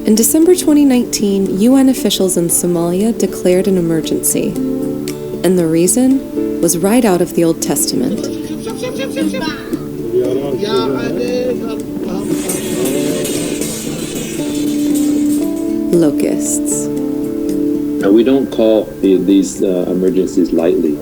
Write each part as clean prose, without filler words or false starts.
In December 2019, UN officials in Somalia declared an emergency. And the reason was right out of the Old Testament. Locusts. Now, we don't call these emergencies lightly.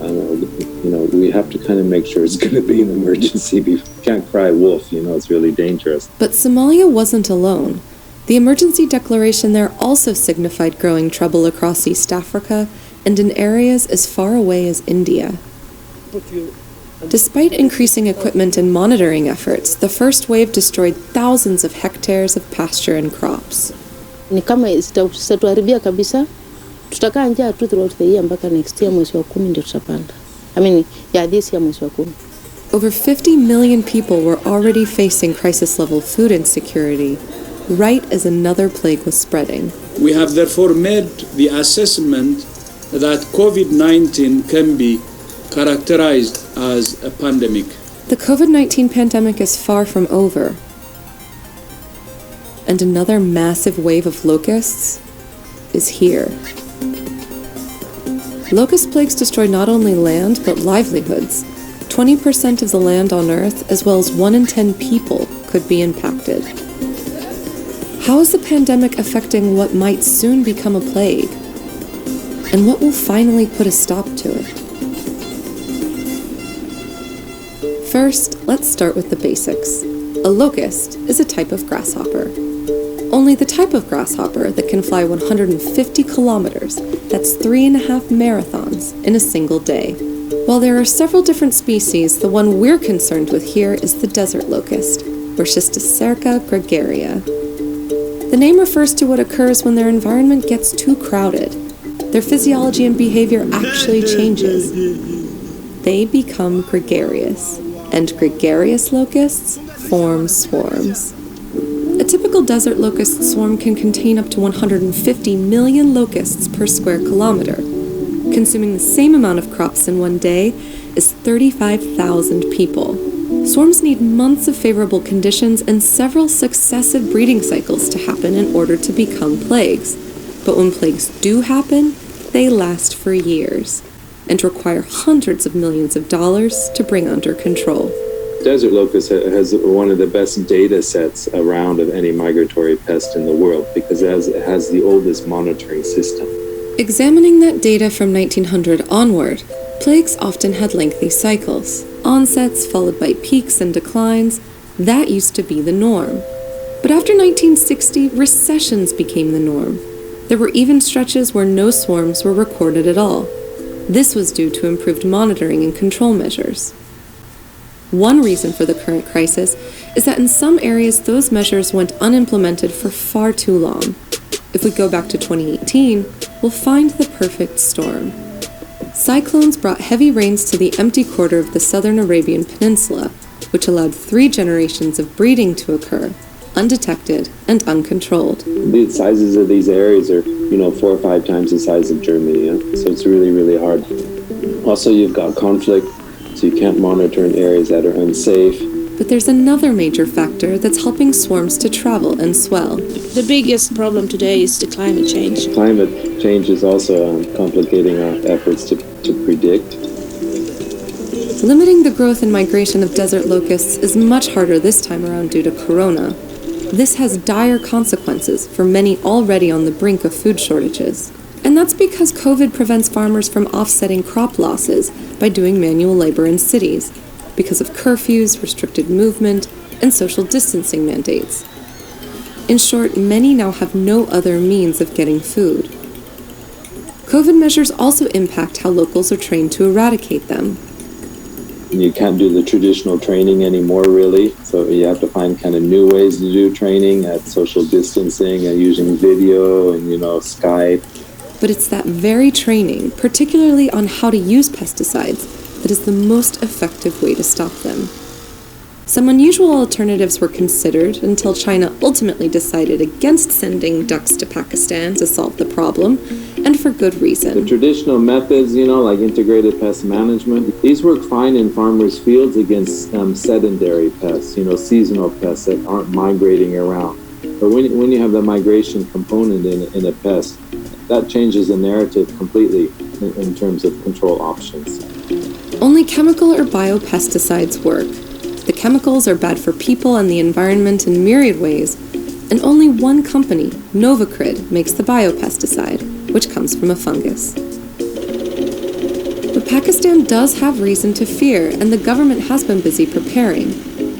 We have to kind of make sure it's going to be an emergency. You can't cry wolf, it's really dangerous. But Somalia wasn't alone. The emergency declaration there also signified growing trouble across East Africa and in areas as far away as India. Despite increasing equipment and monitoring efforts, the first wave destroyed thousands of hectares of pasture and crops. Ni kama isitatuharibia kabisa, tutakaa njaa tu throughout the year mpaka next year mwezi wa 10 ndio tutapanda. This year mwezi wa 10. Over 50 million people were already facing crisis-level food insecurity, right as another plague was spreading. We have therefore made the assessment that COVID-19 can be characterized as a pandemic. The COVID-19 pandemic is far from over. And another massive wave of locusts is here. Locust plagues destroy not only land, but livelihoods. 20% of the land on Earth, as well as 1 in 10 people, could be impacted. How is the pandemic affecting what might soon become a plague? And what will finally put a stop to it? First, let's start with the basics. A locust is a type of grasshopper. Only the type of grasshopper that can fly 150 kilometers, that's 3.5 marathons, in a single day. While there are several different species, the one we're concerned with here is the desert locust, Cerca gregaria. The name refers to what occurs when their environment gets too crowded. Their physiology and behavior actually changes. They become gregarious, and gregarious locusts form swarms. A typical desert locust swarm can contain up to 150 million locusts per square kilometer, consuming the same amount of crops in one day as 35,000 people. Swarms need months of favorable conditions and several successive breeding cycles to happen in order to become plagues. But when plagues do happen, they last for years and require hundreds of millions of dollars to bring under control. Desert locust has one of the best data sets around of any migratory pest in the world because it has the oldest monitoring system. Examining that data from 1900 onward, plagues often had lengthy cycles, onsets followed by peaks and declines. That used to be the norm. But after 1960, recessions became the norm. There were even stretches where no swarms were recorded at all. This was due to improved monitoring and control measures. One reason for the current crisis is that in some areas those measures went unimplemented for far too long. If we go back to 2018, we'll find the perfect storm. Cyclones brought heavy rains to the empty quarter of the southern Arabian Peninsula, which allowed 3 generations of breeding to occur, undetected and uncontrolled. The sizes of these areas are, 4 or 5 times the size of Germany, so it's really, really hard. Also, you've got conflict, so you can't monitor in areas that are unsafe. But there's another major factor that's helping swarms to travel and swell. The biggest problem today is the climate change. Climate change is also complicating our efforts to predict. Limiting the growth and migration of desert locusts is much harder this time around due to corona. This has dire consequences for many already on the brink of food shortages. And that's because COVID prevents farmers from offsetting crop losses by doing manual labor in cities, because of curfews, restricted movement, and social distancing mandates. In short, many now have no other means of getting food. COVID measures also impact how locals are trained to eradicate them. You can't do the traditional training anymore, really, so you have to find kind of new ways to do training at social distancing and using video and, Skype. But it's that very training, particularly on how to use pesticides, that is the most effective way to stop them. Some unusual alternatives were considered until China ultimately decided against sending ducks to Pakistan to solve the problem, and for good reason. The traditional methods, like integrated pest management, these work fine in farmers' fields against sedentary pests, seasonal pests that aren't migrating around. But when you have the migration component in a pest, that changes the narrative completely in terms of control options. Only chemical or biopesticides work. The chemicals are bad for people and the environment in myriad ways, and only one company, Novacrid, makes the biopesticide, which comes from a fungus. But Pakistan does have reason to fear, and the government has been busy preparing.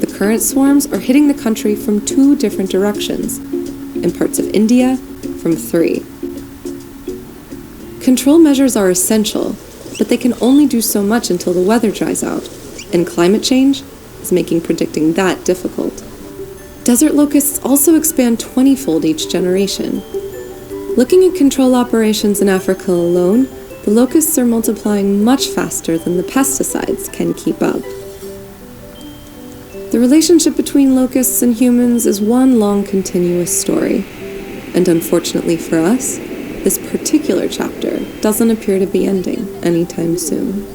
The current swarms are hitting the country from 2 different directions. In parts of India, from 3. Control measures are essential, but they can only do so much until the weather dries out, and climate change is making predicting that difficult. Desert locusts also expand 20-fold each generation. Looking at control operations in Africa alone, the locusts are multiplying much faster than the pesticides can keep up. The relationship between locusts and humans is one long continuous story, and unfortunately for us, this particular chapter doesn't appear to be ending anytime soon.